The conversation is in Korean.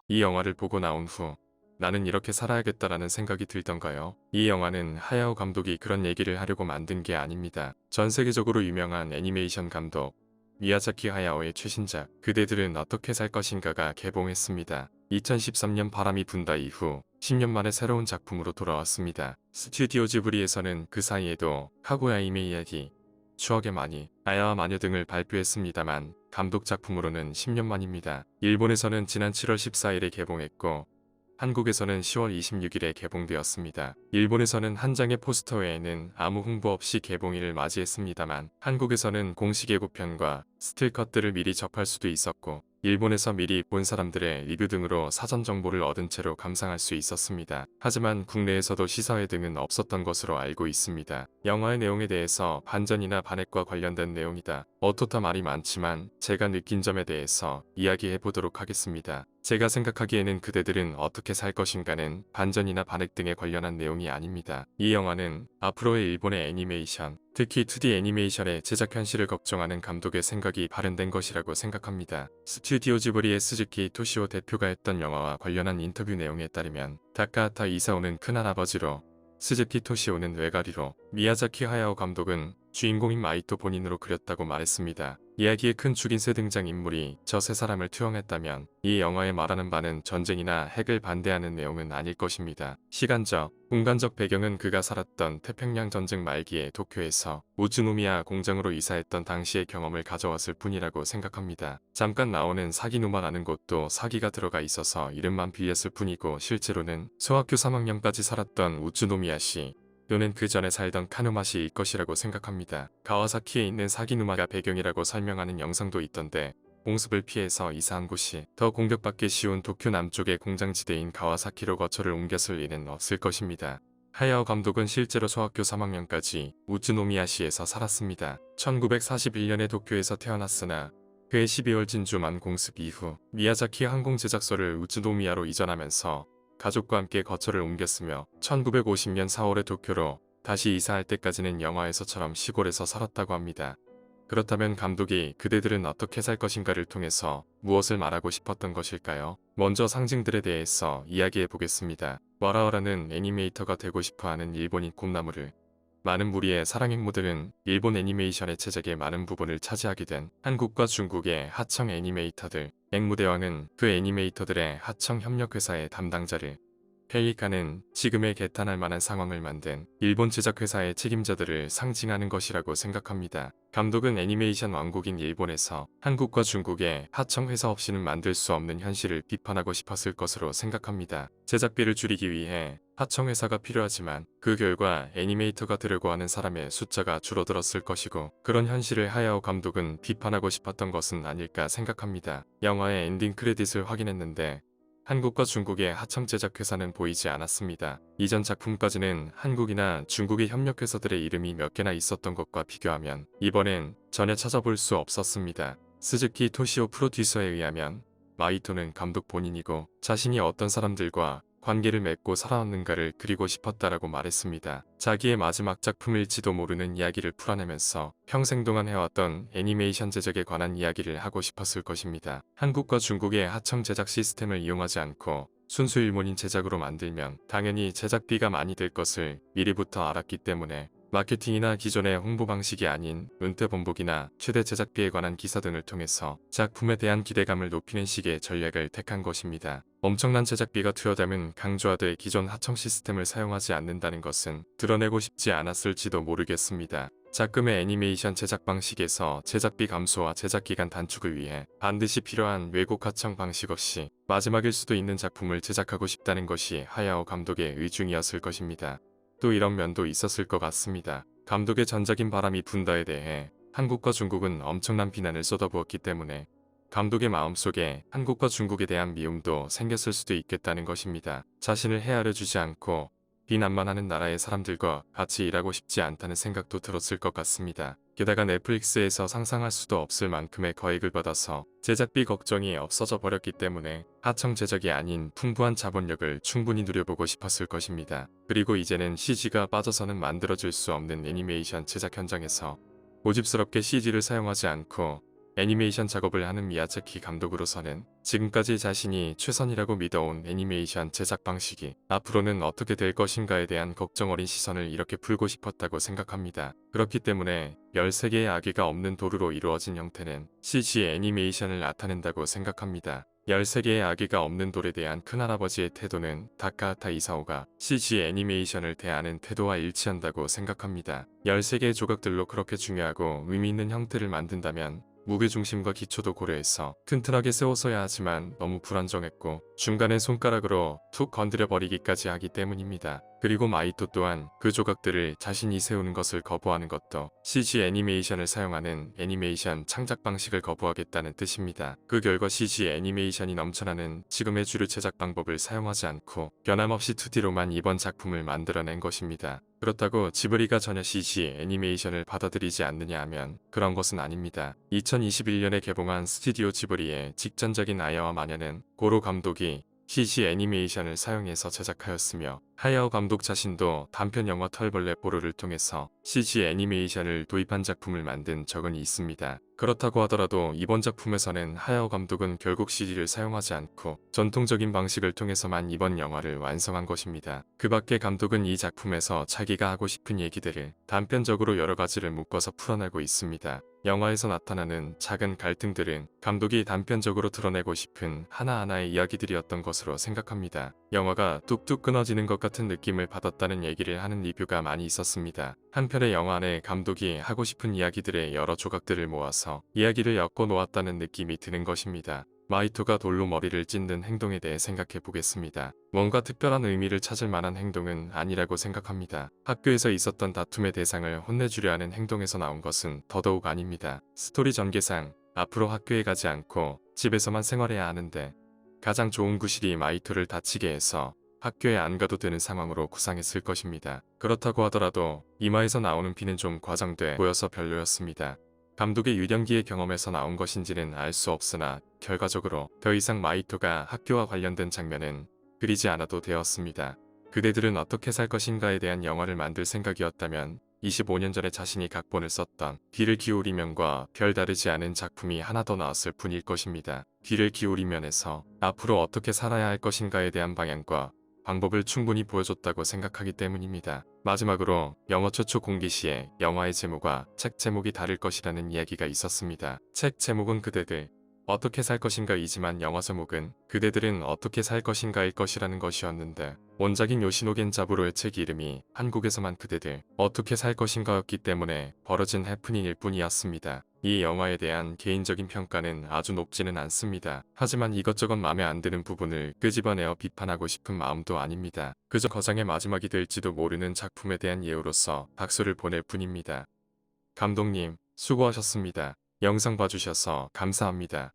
이 영화를 보고 나온 후 나는 이렇게 살아야겠다라는 생각이 들던가요? 이 영화는 하야오 감독이 그런 얘기를 하려고 만든 게 아닙니다. 전 세계적으로 유명한 애니메이션 감독 미야자키 하야오의 최신작 그대들은 어떻게 살 것인가가 개봉했습니다. 2013년 바람이 분다 이후 10년 만에 새로운 작품으로 돌아왔습니다. 스튜디오 지브리에서는 그 사이에도 카구야 이메 이야기, 추억의 많이, 아야와 마녀 등을 발표했습니다만 감독 작품으로는 10년 만입니다. 일본에서는 지난 7월 14일에 개봉했고 한국에서는 10월 26일에 개봉되었습니다. 일본에서는 한 장의 포스터 외에는 아무 홍보 없이 개봉일을 맞이했습니다만 한국에서는 공식 예고편과 스틸컷들을 미리 접할 수도 있었고 일본에서 미리 본 사람들의 리뷰 등으로 사전 정보를 얻은 채로 감상할 수 있었습니다. 하지만 국내에서도 시사회 등은 없었던 것으로 알고 있습니다. 영화의 내용에 대해서 반전이나 반핵과 관련된 내용이다. 어떻다 말이 많지만 제가 느낀 점에 대해서 이야기해 보도록 하겠습니다. 제가 생각하기에는 그대들은 어떻게 살 것인가는 반전이나 반핵 등에 관련한 내용이 아닙니다. 이 영화는 앞으로의 일본의 애니메이션, 특히 2D 애니메이션의 제작 현실을 걱정하는 감독의 생각이 발현된 것이라고 생각합니다. 스튜디오 지브리의 스즈키 토시오 대표가 했던 영화와 관련한 인터뷰 내용에 따르면 다카하타 이사오는 큰할아버지로 스즈키 토시오는 외가리로 미야자키 하야오 감독은 주인공인 마이토 본인으로 그렸다고 말했습니다. 이야기의 큰 축인세 등장인물이 저 세 사람을 투영했다면 이 영화에 말하는 바는 전쟁이나 핵을 반대하는 내용은 아닐 것입니다. 시간적, 공간적 배경은 그가 살았던 태평양 전쟁 말기에 도쿄에서 우츠노미야 공장으로 이사했던 당시의 경험을 가져왔을 뿐이라고 생각합니다. 잠깐 나오는 사기누마라는 곳도 사기가 들어가 있어서 이름만 빌렸을 뿐이고 실제로는 소학교 3학년까지 살았던 우츠노미야시 또는 그 전에 살던 카누마시일 것이라고 생각합니다. 가와사키에 있는 사기누마가 배경이라고 설명하는 영상도 있던데 공습을 피해서 이사한 곳이 더 공격받기 쉬운 도쿄 남쪽의 공장지대인 가와사키로 거처를 옮겼을 리는 없을 것입니다. 하야오 감독은 실제로 소학교 3학년까지 우츠노미야시에서 살았습니다. 1941년에 도쿄에서 태어났으나 그해 12월 진주만 공습 이후 미야자키 항공 제작소를 우츠노미야로 이전하면서 가족과 함께 거처를 옮겼으며 1950년 4월에 도쿄로 다시 이사할 때까지는 영화에서처럼 시골에서 살았다고 합니다. 그렇다면 감독이 그대들은 어떻게 살 것인가를 통해서 무엇을 말하고 싶었던 것일까요? 먼저 상징들에 대해서 이야기해 보겠습니다. 와라와라는 애니메이터가 되고 싶어하는 일본인 꿈나무를 많은 무리의 사랑 앵무들은 일본 애니메이션의 제작의 많은 부분을 차지하게 된 한국과 중국의 하청 애니메이터들, 앵무대왕은 그 애니메이터들의 하청 협력회사의 담당자를, 펠리칸은 지금의 개탄할 만한 상황을 만든 일본 제작회사의 책임자들을 상징하는 것이라고 생각합니다. 감독은 애니메이션 왕국인 일본에서 한국과 중국의 하청회사 없이는 만들 수 없는 현실을 비판하고 싶었을 것으로 생각합니다. 제작비를 줄이기 위해 하청회사가 필요하지만 그 결과 애니메이터가 되려고 하는 사람의 숫자가 줄어들었을 것이고 그런 현실을 하야오 감독은 비판하고 싶었던 것은 아닐까 생각합니다. 영화의 엔딩 크레딧을 확인했는데 한국과 중국의 하청 제작 회사는 보이지 않았습니다. 이전 작품까지는 한국이나 중국의 협력회사들의 이름이 몇 개나 있었던 것과 비교하면 이번엔 전혀 찾아볼 수 없었습니다. 스즈키 토시오 프로듀서에 의하면 마이토는 감독 본인이고 자신이 어떤 사람들과 관계를 맺고 살아왔는가를 그리고 싶었다라고 말했습니다. 자기의 마지막 작품일지도 모르는 이야기를 풀어내면서 평생 동안 해왔던 애니메이션 제작에 관한 이야기를 하고 싶었을 것입니다. 한국과 중국의 하청 제작 시스템을 이용하지 않고 순수 일본인 제작으로 만들면 당연히 제작비가 많이 들 것을 미리부터 알았기 때문에 마케팅이나 기존의 홍보 방식이 아닌 은퇴 번복이나 최대 제작비에 관한 기사 등을 통해서 작품에 대한 기대감을 높이는 식의 전략을 택한 것입니다. 엄청난 제작비가 투여됨은 강조하되 기존 하청 시스템을 사용하지 않는다는 것은 드러내고 싶지 않았을지도 모르겠습니다. 작금의 애니메이션 제작 방식에서 제작비 감소와 제작기간 단축을 위해 반드시 필요한 외국 하청 방식 없이 마지막일 수도 있는 작품을 제작하고 싶다는 것이 하야오 감독의 의중이었을 것입니다. 또 이런 면도 있었을 것 같습니다. 감독의 전작인 바람이 분다에 대해 한국과 중국은 엄청난 비난을 쏟아부었기 때문에 감독의 마음속에 한국과 중국에 대한 미움도 생겼을 수도 있겠다는 것입니다. 자신을 헤아려 주지 않고 비난만 하는 나라의 사람들과 같이 일하고 싶지 않다는 생각도 들었을 것 같습니다. 게다가 넷플릭스에서 상상할 수도 없을 만큼의 거액을 받아서 제작비 걱정이 없어져 버렸기 때문에 하청 제작이 아닌 풍부한 자본력을 충분히 누려보고 싶었을 것입니다. 그리고 이제는 CG가 빠져서는 만들어질 수 없는 애니메이션 제작 현장에서 고집스럽게 CG를 사용하지 않고 애니메이션 작업을 하는 미야자키 감독으로서는 지금까지 자신이 최선이라고 믿어온 애니메이션 제작 방식이 앞으로는 어떻게 될 것인가에 대한 걱정 어린 시선을 이렇게 풀고 싶었다고 생각합니다. 그렇기 때문에 13개의 아기가 없는 도루로 이루어진 형태는 CG 애니메이션을 나타낸다고 생각합니다. 13개의 아기가 없는 돌에 대한 큰할아버지의 태도는 다카하타 이사오가 CG 애니메이션을 대하는 태도와 일치한다고 생각합니다. 13개의 조각들로 그렇게 중요하고 의미 있는 형태를 만든다면 무게중심과 기초도 고려해서 튼튼하게 세워서야 하지만 너무 불안정했고 중간에 손가락으로 툭 건드려 버리기까지 하기 때문입니다. 그리고 마이토 또한 그 조각들을 자신이 세우는 것을 거부하는 것도 CG 애니메이션을 사용하는 애니메이션 창작 방식을 거부하겠다는 뜻입니다. 그 결과 CG 애니메이션이 넘쳐나는 지금의 주류 제작 방법을 사용하지 않고 변함없이 2D로만 이번 작품을 만들어낸 것입니다. 그렇다고 지브리가 전혀 CG 애니메이션을 받아들이지 않느냐 하면 그런 것은 아닙니다. 2021년에 개봉한 스튜디오 지브리의 직전적인 아야와 마녀는 고로 감독이 CG 애니메이션을 사용해서 제작하였으며 하야오 감독 자신도 단편 영화 털벌레 포로를 통해서 CG 애니메이션을 도입한 작품을 만든 적은 있습니다. 그렇다고 하더라도 이번 작품에서는 하야오 감독은 결국 CG를 사용하지 않고 전통적인 방식을 통해서만 이번 영화를 완성한 것입니다. 그 밖에 감독은 이 작품에서 자기가 하고 싶은 얘기들을 단편적으로 여러 가지를 묶어서 풀어내고 있습니다. 영화에서 나타나는 작은 갈등들은 감독이 단편적으로 드러내고 싶은 하나하나의 이야기들이었던 것으로 생각합니다. 영화가 뚝뚝 끊어지는 것 같은 느낌을 받았다는 얘기를 하는 리뷰가 많이 있었습니다. 한편의 영화 안에 감독이 하고 싶은 이야기들의 여러 조각들을 모아서 이야기를 엮어 놓았다는 느낌이 드는 것입니다. 마이토가 돌로 머리를 찢는 행동에 대해 생각해 보겠습니다. 뭔가 특별한 의미를 찾을 만한 행동은 아니라고 생각합니다. 학교에서 있었던 다툼의 대상을 혼내주려 하는 행동에서 나온 것은 더더욱 아닙니다. 스토리 전개상 앞으로 학교에 가지 않고 집에서만 생활해야 하는데 가장 좋은 구실이 마이토를 다치게 해서 학교에 안 가도 되는 상황으로 구상했을 것입니다. 그렇다고 하더라도 이마에서 나오는 피는 좀 과장돼 보여서 별로였습니다. 감독의 유년기의 경험에서 나온 것인지는 알 수 없으나 결과적으로 더 이상 마이토가 학교와 관련된 장면은 그리지 않아도 되었습니다. 그대들은 어떻게 살 것인가에 대한 영화를 만들 생각이었다면 25년 전에 자신이 각본을 썼던 귀를 기울이면과 별 다르지 않은 작품이 하나 더 나왔을 뿐일 것입니다. 귀를 기울이면에서 앞으로 어떻게 살아야 할 것인가에 대한 방향과 방법을 충분히 보여줬다고 생각하기 때문입니다. 마지막으로 영어 최초 공개 시에 영화의 제목과 책 제목이 다를 것이라는 이야기가 있었습니다. 책 제목은 그대들 어떻게 살 것인가이지만 영화 제목은 그대들은 어떻게 살 것인가일 것이라는 것이었는데 원작인 요시노겐 자부로의 책 이름이 한국에서만 그대들 어떻게 살 것인가였기 때문에 벌어진 해프닝일 뿐이었습니다. 이 영화에 대한 개인적인 평가는 아주 높지는 않습니다. 하지만 이것저것 마음에 안 드는 부분을 끄집어내어 비판하고 싶은 마음도 아닙니다. 그저 거장의 마지막이 될지도 모르는 작품에 대한 예우로서 박수를 보낼 뿐입니다. 감독님, 수고하셨습니다. 영상 봐주셔서 감사합니다.